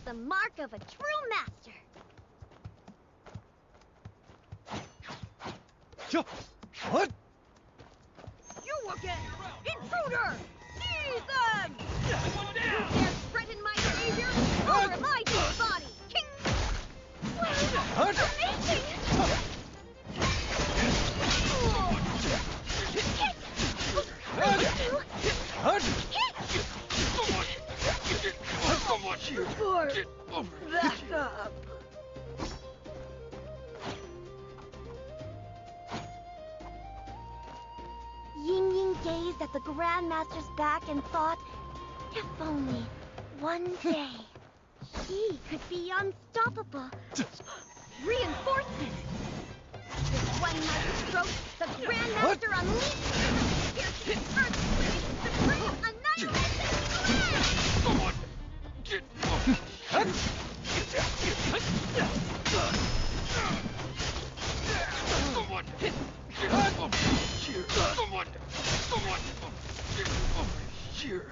the mark of a true master. What? You again! Intruder! Seize them! One You down! dare threaten my savior? Over my dead body! King! Wow! Amazing! Someone here! For Get over backup! Ying gazed at the Grandmaster's back and thought, if only one day he could be unstoppable. Reinforcements! With one mighty stroke, the Grandmaster unleashed the piercing earthquake supreme annihilation blast! Someone! Get over Someone! Get over here! Someone! Get over here!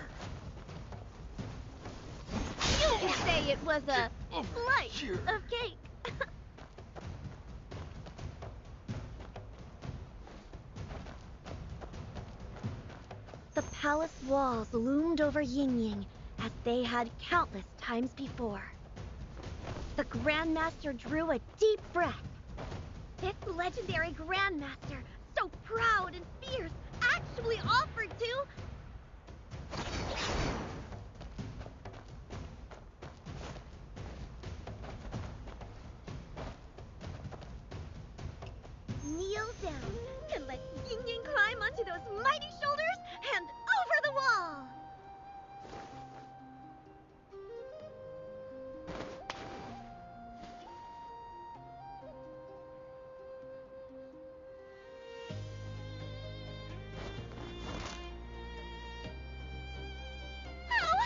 You could say it was a over slice here. of cake. The palace walls loomed over Ying as they had countless times before. The Grandmaster drew a deep breath. This legendary Grandmaster, so proud and fierce, actually offered to... kneel down and let Ying climb onto those mighty shoulders and over the wall! Ow!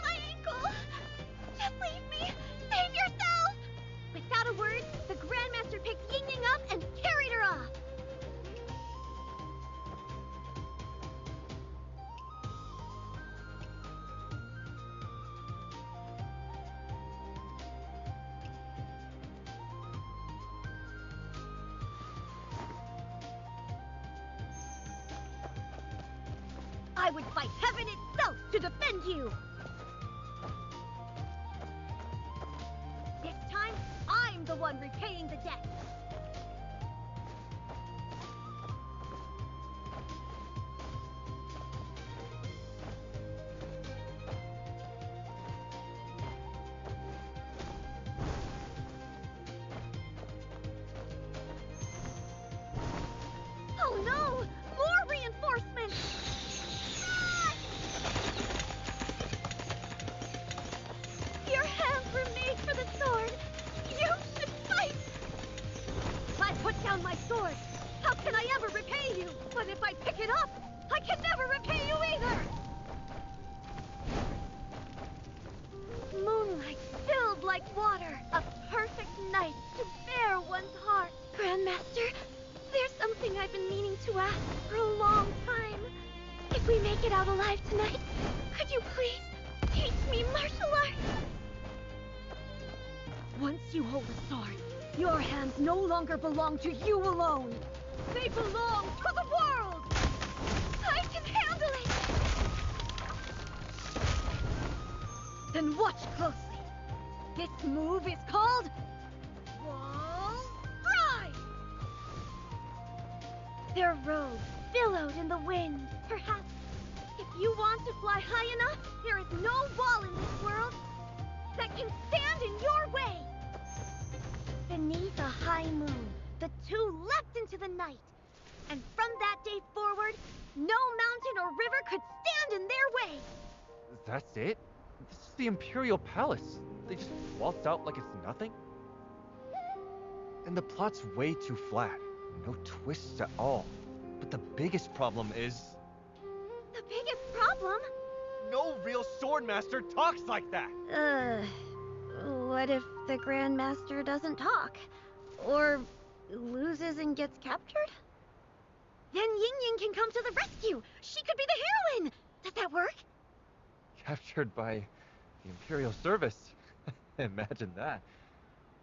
My ankle! Just leave me! Save yourself! Without a word, the Grandmaster picked Ying up and carried her off. I would fight heaven itself to defend you! This time, I'm the one repaying the debt! Oh no! More reinforcements! Ah! Your hands were made for the sword! You should fight! If I put down my sword, how can I ever repay you? But if I pick it up, I can never repay you either! Moonlight filled like water, a perfect night to bare one's heart. Grandmaster, there's something I've been meaning to ask for a long time. If we make it out alive tonight, could you please teach me martial arts? Once you hold the sword, your hands no longer belong to you alone. They belong to the world! I can handle it! Then watch closely. This move is called... Wall Ride! Their robes billowed in the wind. Perhaps, if you want to fly high enough, there is no wall in this world that can stand in your way. Beneath a high moon, the two leapt into the night. And from that day forward, no mountain or river could stand in their way. That's it? This is the Imperial Palace. They just waltz out like it's nothing? And the plot's way too flat. No twists at all. But the biggest problem is... The biggest problem? no real swordmaster talks like that! What if the Grandmaster doesn't talk? Or loses and gets captured? Then Ying can come to the rescue! She could be the heroine! Does that work? Captured by the Imperial service. Imagine that.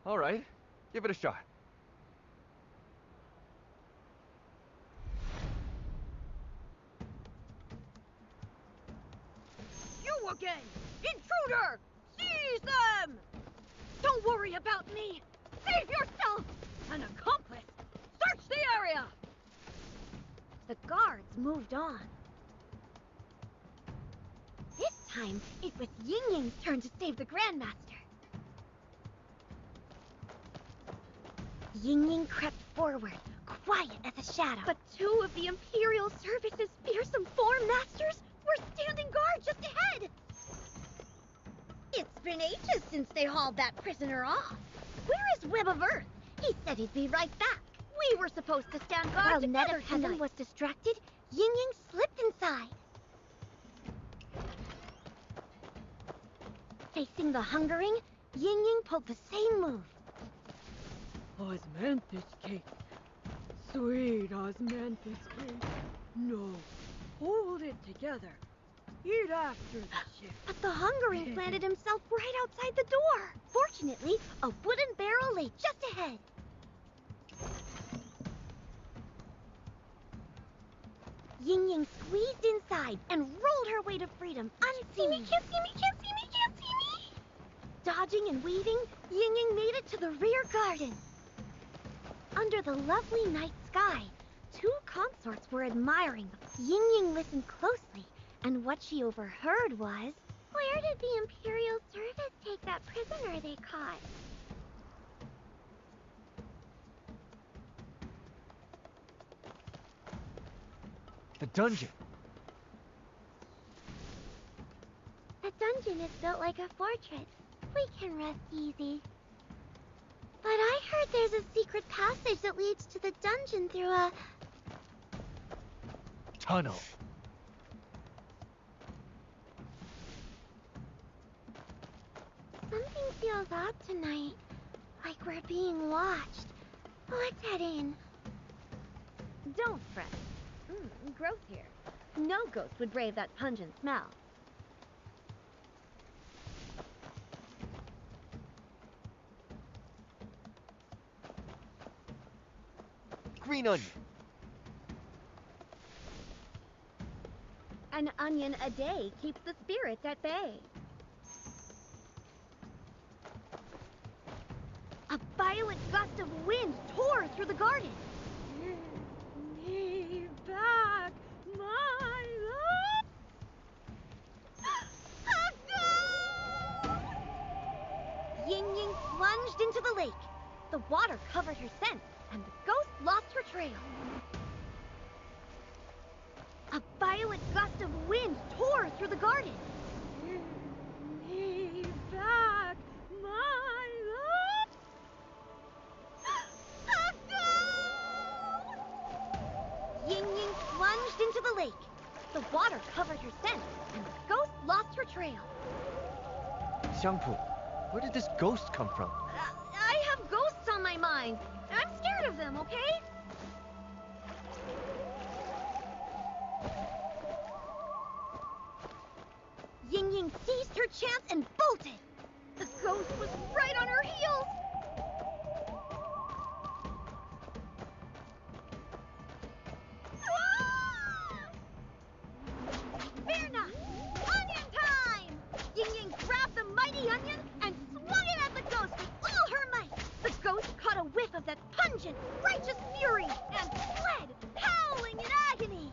All right, give it a shot. You again! Intruder! Seize them! Don't worry about me! Save yourself! An accomplice! Search the area! The guards moved on. This time, it was Ying Ying's turn to save the Grandmaster. Ying Ying crept forward, quiet as a shadow. But two of the Imperial Service's fearsome form masters were standing guard just ahead! It's been ages since they hauled that prisoner off. Where is Web of Earth? He said he'd be right back. We were supposed to stand guard While together Net of Heaven tonight. was distracted, Ying Ying slipped inside. Facing the hungering, Ying Ying pulled the same move. Osmanthus cake. Sweet Osmanthus cake. No, hold it together. Eat after the shift. But the hungering planted himself right outside the door. Fortunately, a wooden barrel lay just ahead. Ying Ying squeezed inside and rolled her way to freedom unseen. Can't see me, can't see me, can't see me! Dodging and weaving, Ying Ying made it to the rear garden. Under the lovely night sky, two consorts were admiring them. Ying Ying listened closely, and what she overheard was... Where did the Imperial Service take that prisoner they caught? The dungeon. The dungeon is built like a fortress. We can rest easy. But I heard there's a secret passage that leads to the dungeon through a... Tunnel. Something feels odd tonight. Like we're being watched. Let's head in. Don't fret. Growth here. No ghost would brave that pungent smell. Green onion. An onion a day keeps the spirits at bay. A violent gust of wind tore through the garden. Give me back my love. A ghost! Ying Ying plunged into the lake. The water covered her scent, and the ghost lost her trail. A violent gust of wind tore through the garden. Give me back my love. A ghost! Ying Ying plunged into the lake. The water covered her scent, and the ghost lost her trail. Xiangpu, where did this ghost come from? I have ghosts on my mind. I'm scared of them, okay? Ying Ying seized her chance and bolted. The ghost was right on her heels. Ah! Fear not! Onion time! Ying Ying grabbed the mighty onion and swung it at the ghost with all her might. The ghost caught a whiff of that pungent, righteous fury and fled, howling in agony.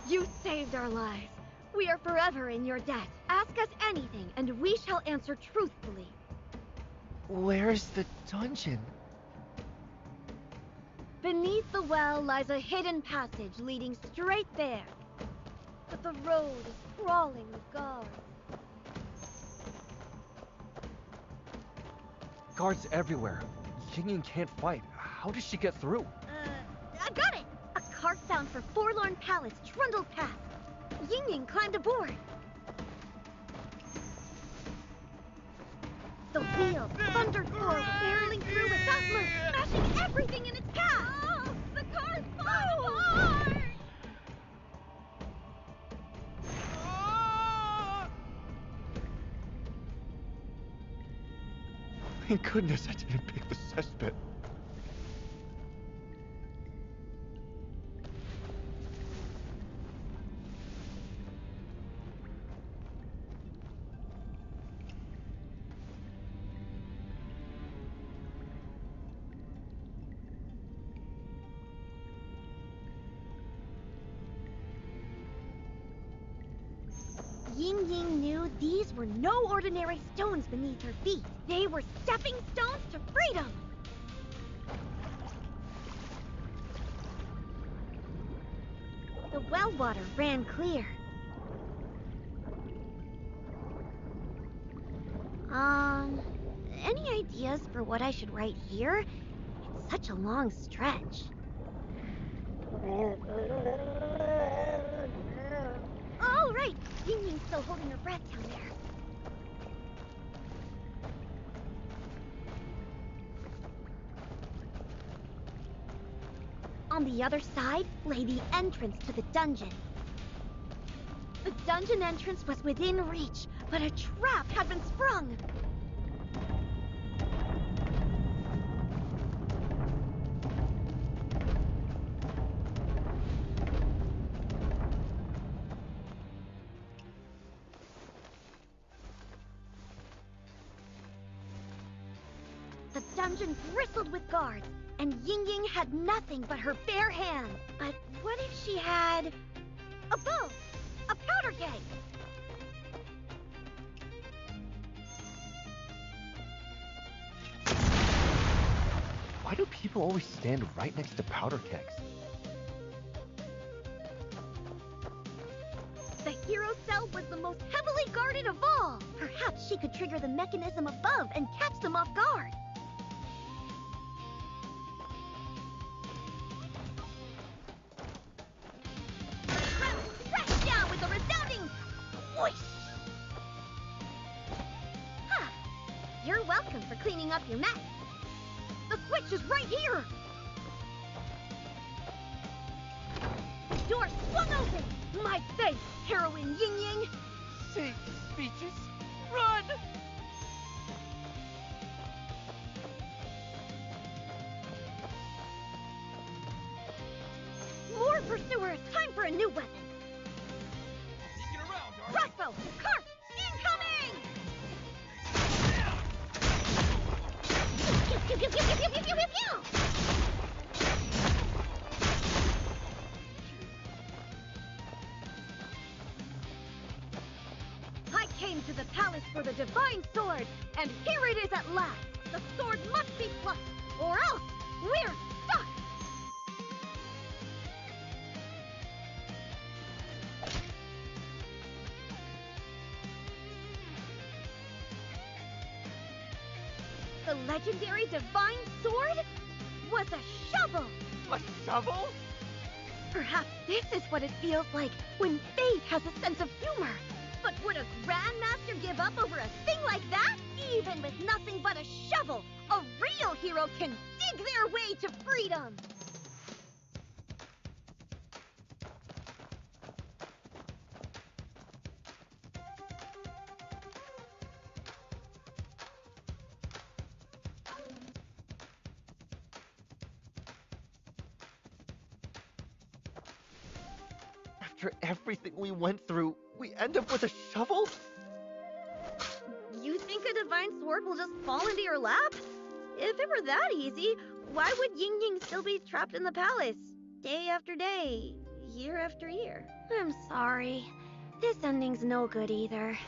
You saved our lives. We are forever in your debt. Ask us anything, and we shall answer truthfully. Where's the dungeon? Beneath the well lies a hidden passage leading straight there. But the road is crawling with guards. Guards everywhere. Ying Ying can't fight. How does she get through? bound for Forlorn Palace, trundled past. Ying Ying climbed aboard. The wheels thundered forward, barreling through without mirth, smashing everything in its path. Oh, the car's falling apart! Thank goodness I didn't pick the cesspit. Ying Ying knew these were no ordinary stones beneath her feet. They were stepping stones to freedom! The well water ran clear. Any ideas for what I should write here? It's such a long stretch. Oh, right! Ying Ying's still holding her breath down there. On the other side lay the entrance to the dungeon. The dungeon entrance was within reach, but a trap had been sprung. The dungeon bristled with guards, and Ying Ying had nothing but her bare hands. But what if she had a bow? A powder keg? Why do people always stand right next to powder kegs? The hero cell was the most heavily guarded of all. Perhaps she could trigger the mechanism above and catch them off guard. Crash down with a resounding whoosh! Huh. You're welcome for cleaning up your mess. The switch is right here! The door swung open! My face, heroine Ying Ying! Say speeches, run! More pursuers! Time for a new weapon! Sneaking around, are we? Crossbow! Cart! Incoming! Pew, pew, pew, pew, pew, pew, pew, pew, pew, pew! I came to the palace for the divine sword, and here it is at last. The sword must be plucked, or else we're stuck. The legendary divine sword was a shovel. A shovel? Perhaps this is what it feels like when fate has a sense of humor. But would a Grandmaster give up over a thing like that? Even with nothing but a shovel, a real hero can dig their way to freedom! After everything we went through, we end up with a shovel? You think a divine sword will just fall into your lap? If it were that easy, why would Ying Ying still be trapped in the palace? Day after day, year after year. I'm sorry. This ending's no good either.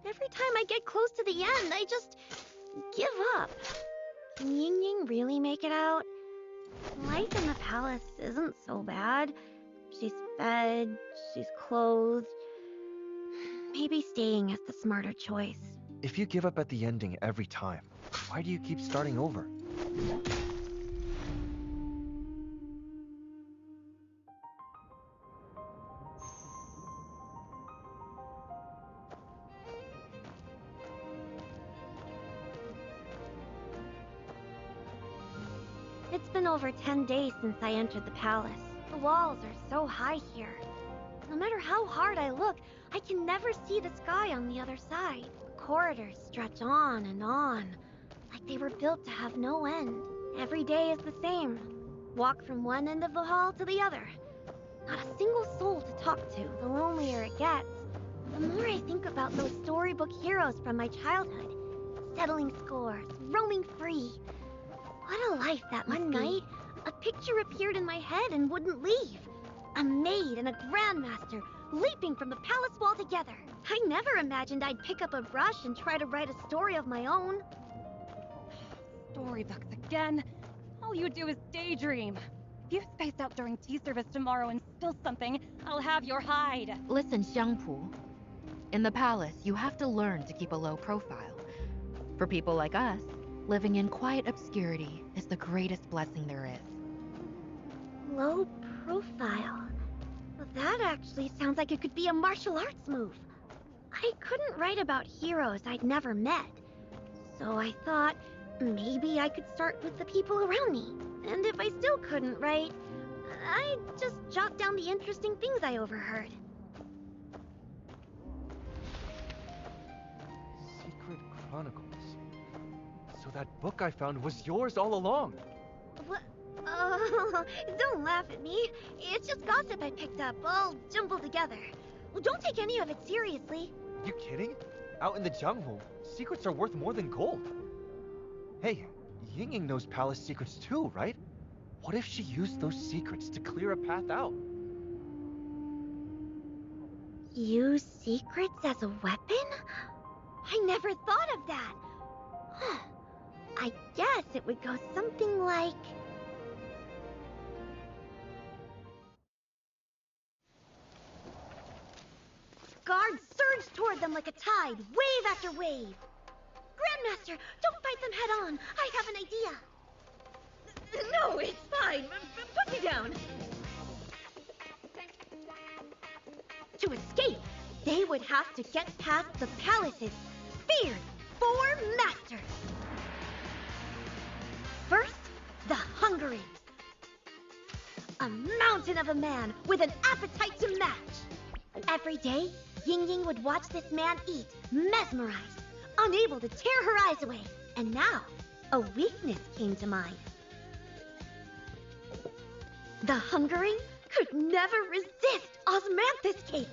Every time I get close to the end, I just give up. Can Ying Ying really make it out? Life in the palace isn't so bad. She's fed, she's clothed. Maybe staying is the smarter choice. If you give up at the ending every time, why do you keep starting over? It's been over 10 days since I entered the palace. The walls are so high here. No matter how hard I look, I can never see the sky on the other side. The corridors stretch on, like they were built to have no end. Every day is the same. Walk from one end of the hall to the other. Not a single soul to talk to. The lonelier it gets, the more I think about those storybook heroes from my childhood. Settling scores, roaming free. What a life that must be. One night, a picture appeared in my head and wouldn't leave. A maid and a grandmaster leaping from the palace wall together. I never imagined I'd pick up a brush and try to write a story of my own. Storybooks again. All you do is daydream. If you space out during tea service tomorrow and spill something, I'll have your hide. Listen, Xiangpu. In the palace, you have to learn to keep a low profile. For people like us, living in quiet obscurity is the greatest blessing there is. Low profile. Well, that actually sounds like it could be a martial arts move. I couldn't write about heroes I'd never met. So I thought maybe I could start with the people around me. And if I still couldn't write, I'd just jot down the interesting things I overheard. Secret Chronicles. So that book I found was yours all along. What? Don't laugh at me. It's just gossip I picked up, all jumbled together. Well, don't take any of it seriously. You kidding? Out in the jungle, secrets are worth more than gold. Hey, Ying Ying knows palace secrets too, right? What if she used those secrets to clear a path out? Use secrets as a weapon? I never thought of that. Huh. I guess it would go something like... Guards surge toward them like a tide, wave after wave. Grandmaster, don't fight them head on. I have an idea. No, it's fine. Put me down. To escape, they would have to get past the palace's feared four masters. First, the Hungering. A mountain of a man with an appetite to match. Every day, Ying Ying would watch this man eat, mesmerized, unable to tear her eyes away. And now, a weakness came to mind. The Hungering could never resist osmanthus cake.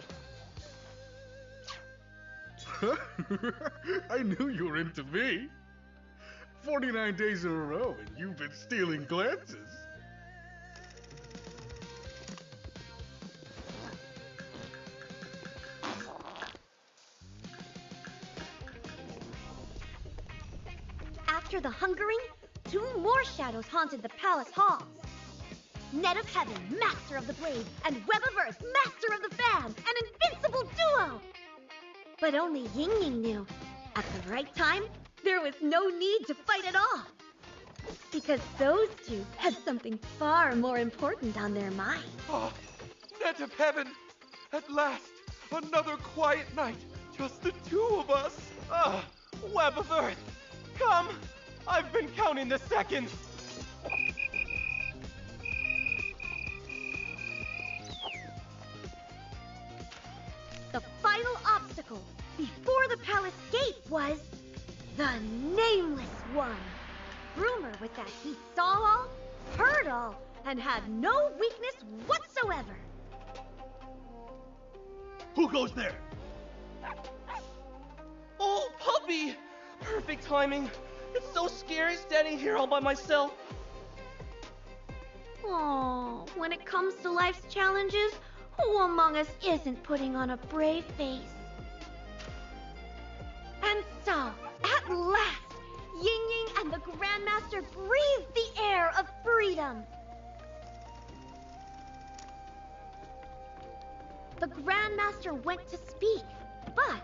I knew you were into me. 49 days in a row and you've been stealing glances. After the Hungering, two more shadows haunted the palace halls. Net of Heaven, Master of the Blade, and Web of Earth, Master of the Fan, an invincible duo! But only Ying Ying knew, at the right time, there was no need to fight at all. Because those two had something far more important on their minds. Oh, Net of Heaven! At last, another quiet night. Just the two of us. Ah, Web of Earth, come! I've been counting the seconds. The final obstacle before the palace gate was the Nameless One. Rumor was that he saw all, heard all, and had no weakness whatsoever. Who goes there? Oh, puppy! Perfect timing. It's so scary standing here all by myself. Oh, when it comes to life's challenges, who among us isn't putting on a brave face? And so, at last, Ying Ying and the Grandmaster breathed the air of freedom. The Grandmaster went to speak, but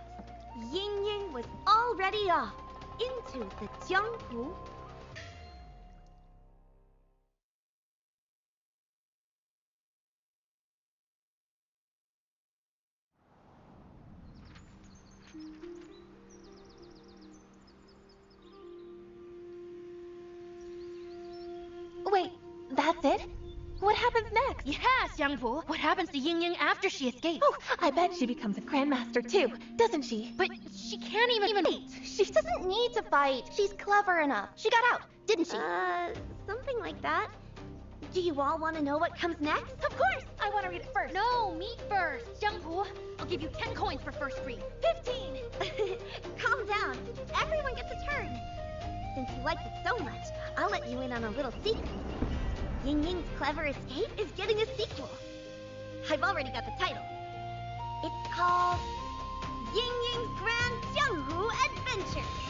Ying Ying was already off into the Jianghu. Wait, that's it? What happens next? Yes, Youngpo. What happens to Ying Ying after she escapes? Oh, I bet she becomes a grandmaster too, doesn't she? But she can't even Wait, she doesn't need to fight. She's clever enough. She got out, didn't she? Something like that. Do you all want to know what comes next? Of course! I want to read it first. No, me first. Youngpo, I'll give you 10 coins for first read. 15! Calm down. Everyone gets a turn. Since you liked it so much, I'll let you in on a little secret. Ying Ying's Clever Escape is getting a sequel. I've already got the title. It's called Ying Ying's Grand Jianghu Adventure.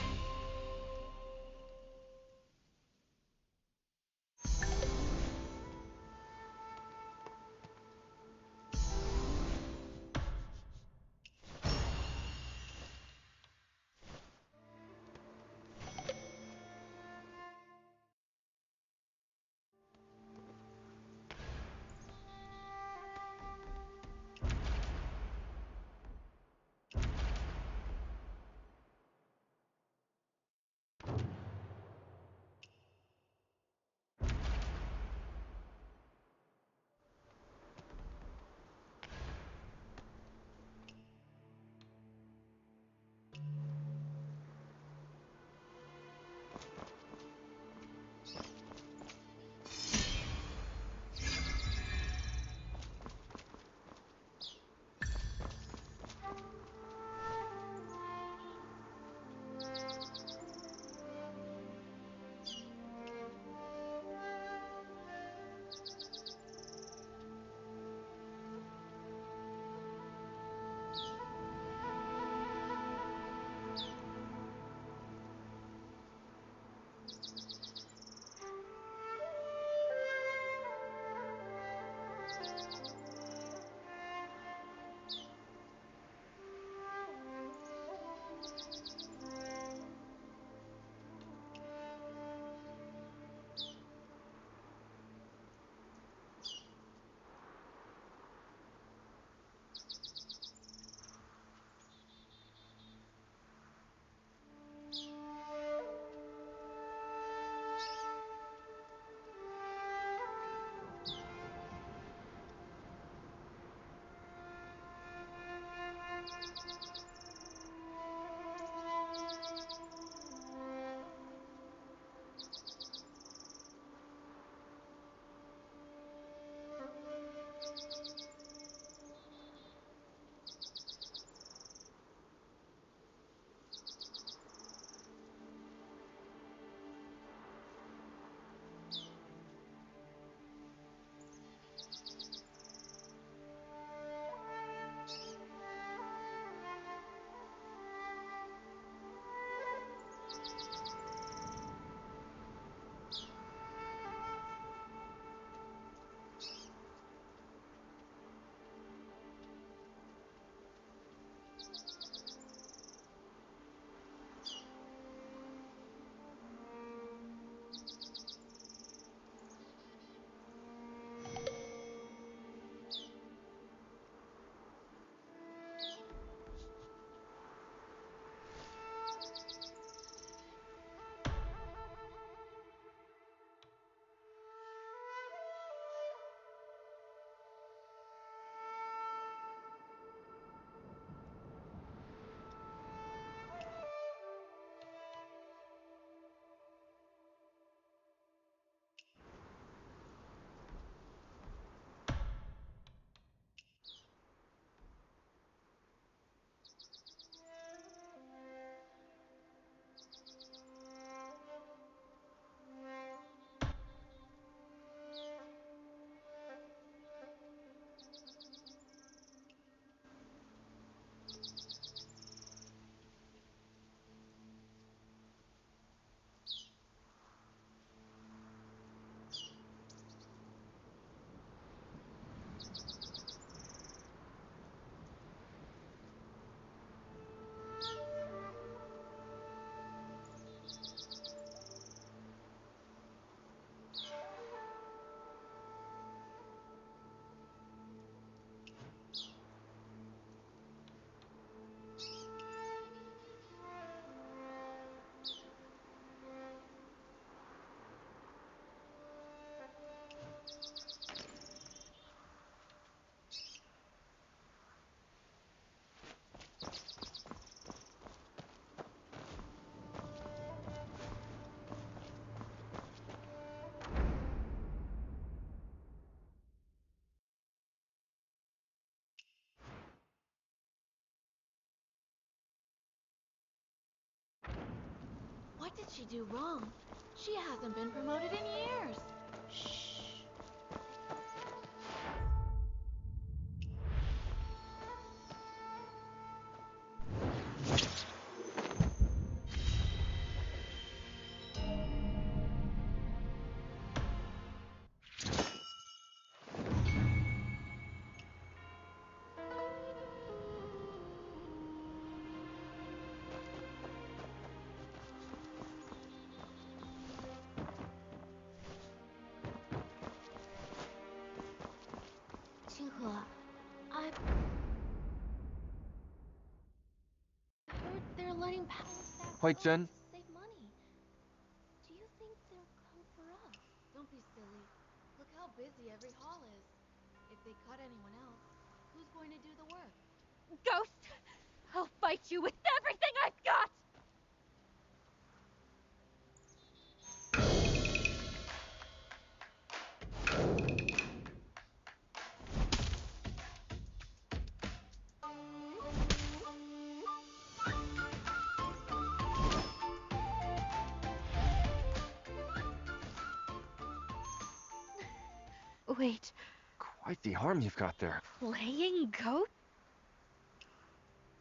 did she do wrong? She hasn't been promoted in years. Shh. I've heard they're letting palace staff Hui go Zhen. to save money. Do you think they'll come for us? Don't be silly. Look how busy every hall is. If they cut anyone else, who's going to do the work? Ghost! I'll fight you with everything I've got! Wait, Quite the arm you've got there. playing ghost?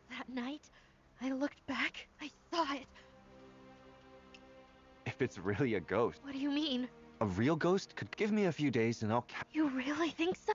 That night, I looked back, I saw it. If it's really a ghost. What do you mean? A real ghost could give me a few days and I'll You really think so?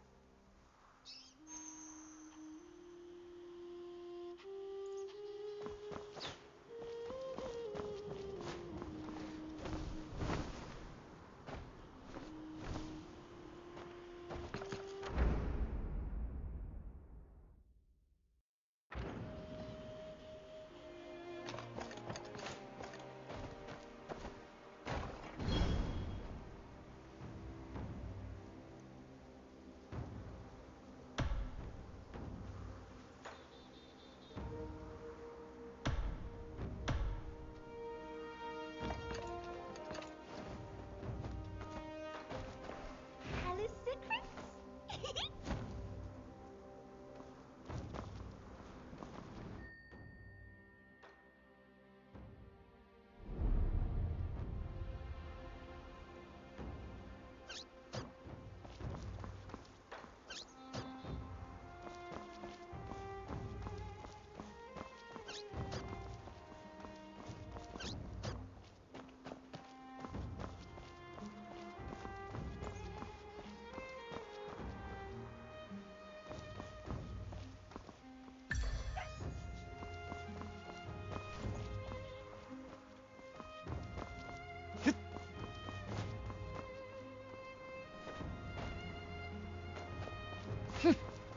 Palace secrets?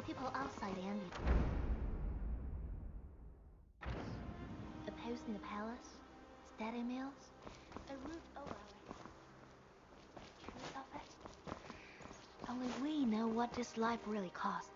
People outside Andy. Opposing the palace, steady meals, a root overlay. Truth of it? Only we know what this life really costs.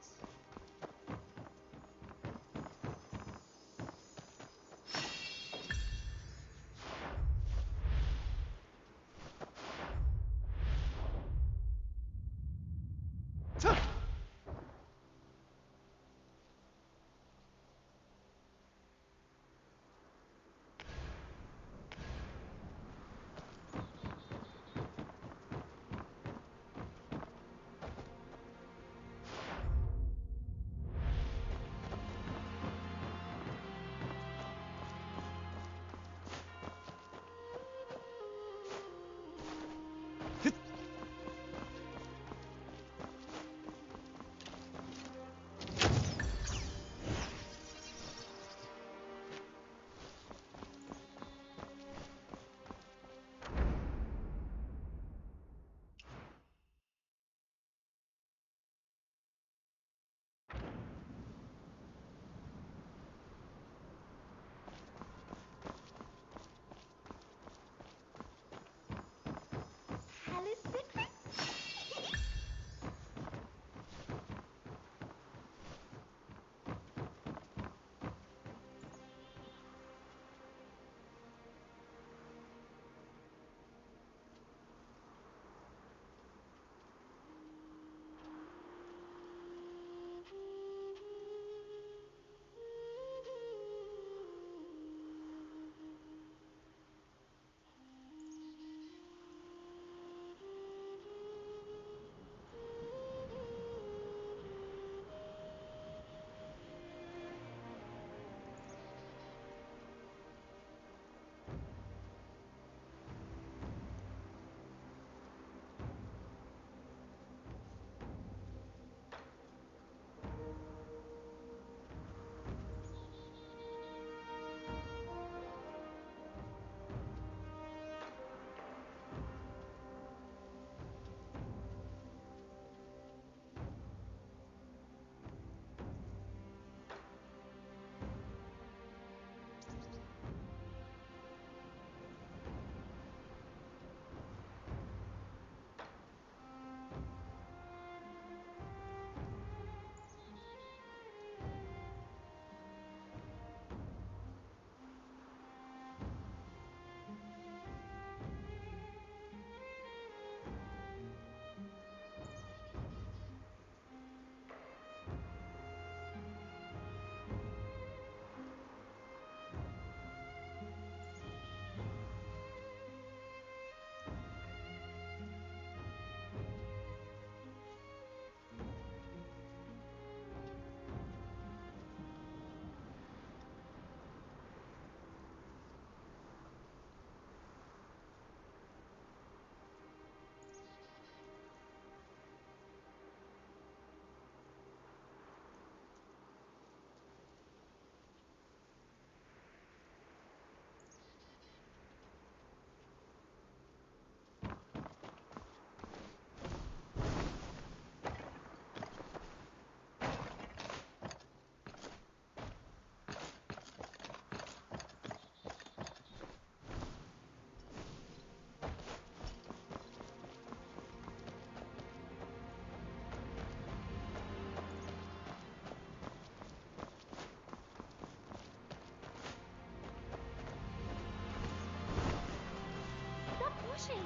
sushi!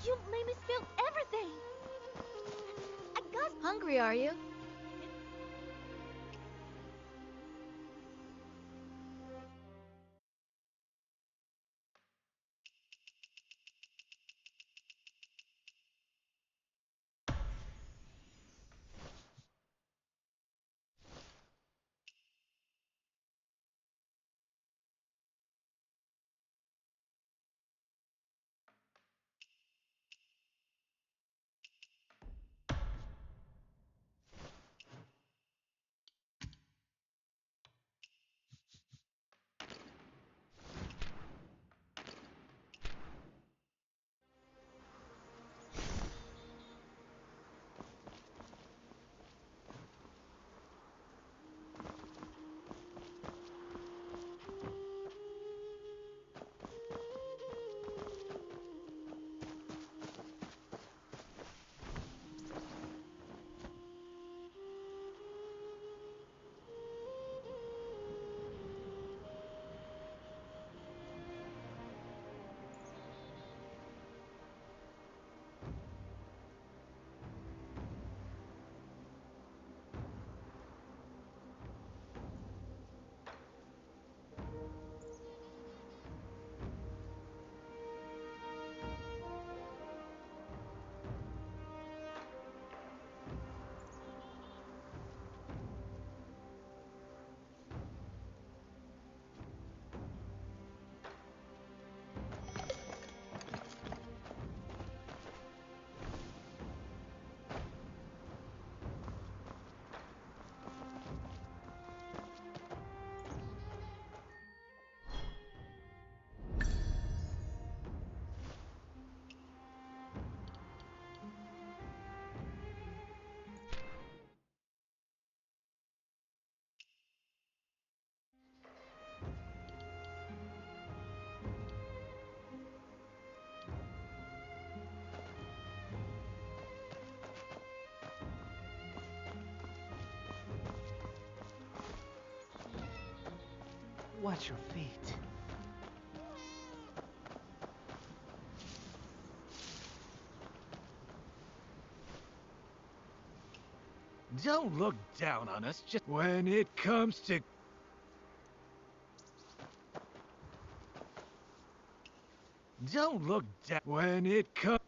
You made me spill everything! I got... Hungry, are you? Watch your feet. Don't look down on us just when it comes to... Don't look down when it comes...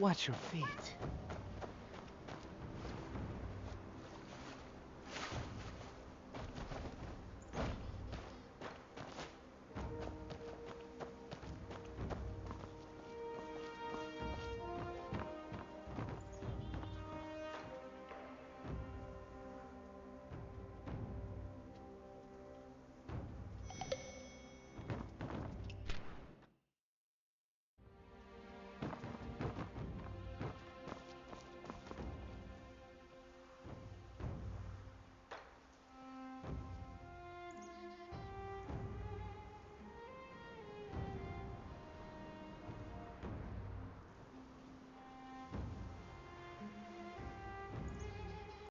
Watch your feet.